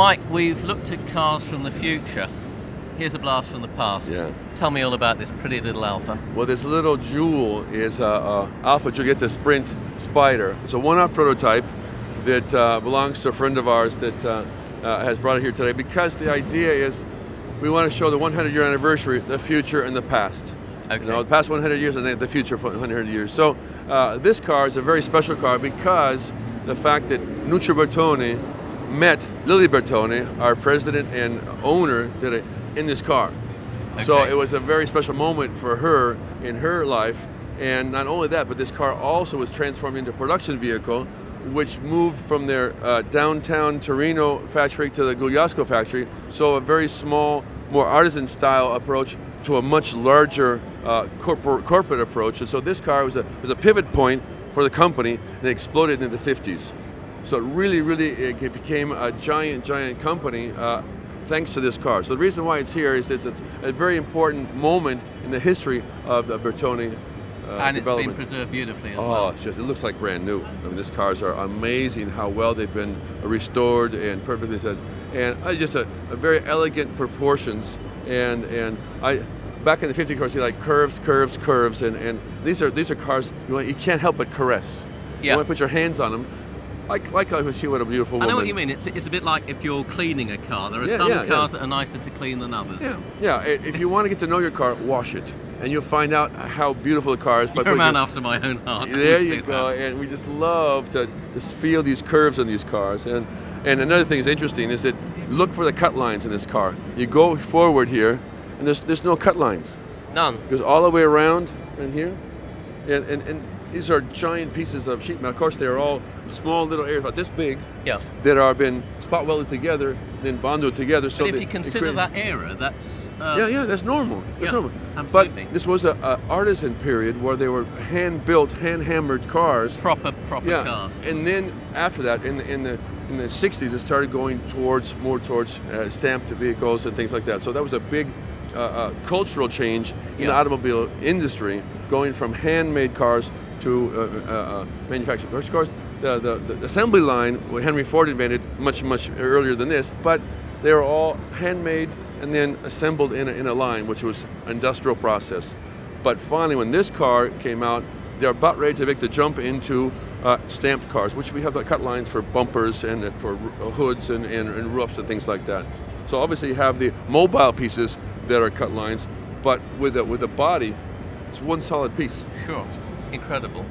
Mike, we've looked at cars from the future. Here's a blast from the past. Yeah. Tell me all about this pretty little Alfa. Well, this little jewel is Alfa Romeo Sprint Spider. It's a one-off prototype that belongs to a friend of ours that has brought it here today, because the idea is we want to show the 100-year anniversary, the future and the past. Okay. You know, the past 100 years and the future 100 years. So this car is a very special car because the fact that Nuccio Bertone met Lily Bertone, our president and owner, in this car. Okay. So it was a very special moment for her in her life. And not only that, but this car also was transformed into a production vehicle, which moved from their downtown Torino factory to the Giles factory. So a very small, more artisan style approach to a much larger corporate approach. And so this car was a pivot point for the company, and it exploded in the 50s. So it really it became a giant company thanks to this car. So the reason why it's here is it's a very important moment in the history of the Bertone and it's been preserved beautifully as well. Oh, it looks like brand new. I mean, these cars are amazing how well they've been restored and perfectly set. And just a very elegant proportions. And back in the 50s cars, you like curves, and these are cars you can't help but caress. Yeah. You want to put your hands on them. Like I see what a beautiful woman. I know what you mean. It's a bit like if you're cleaning a car. There are some cars that are nicer to clean than others. Yeah. If you want to get to know your car, wash it, and you'll find out how beautiful the car is. You're a man after my own heart. There you go. And we just love to just feel these curves on these cars. And another thing that's interesting is that look for the cut lines in this car. You go forward here, and there's no cut lines. None. It goes all the way around and here, and these are giant pieces of sheet metal. Of course, they're all small little areas about this big that are been spot welded together, then bonded together. But if you consider that era, that's that's normal. That's normal. Absolutely. But this was an artisan period where they were hand-built, hand-hammered cars. Proper cars. And then after that, in the 60s, it started going more towards stamped vehicles and things like that. So that was a big cultural change in the automobile industry, going from handmade cars to manufactured cars. Of course, the assembly line Henry Ford invented much earlier than this, but they were all handmade and then assembled in a line, which was an industrial process. But finally, when this car came out, they're about ready to make the jump into stamped cars, which we have the cut lines for bumpers and for hoods and roofs and things like that. So obviously you have the mobile pieces that are cut lines, but with the body, it's one solid piece. Sure. Incredible.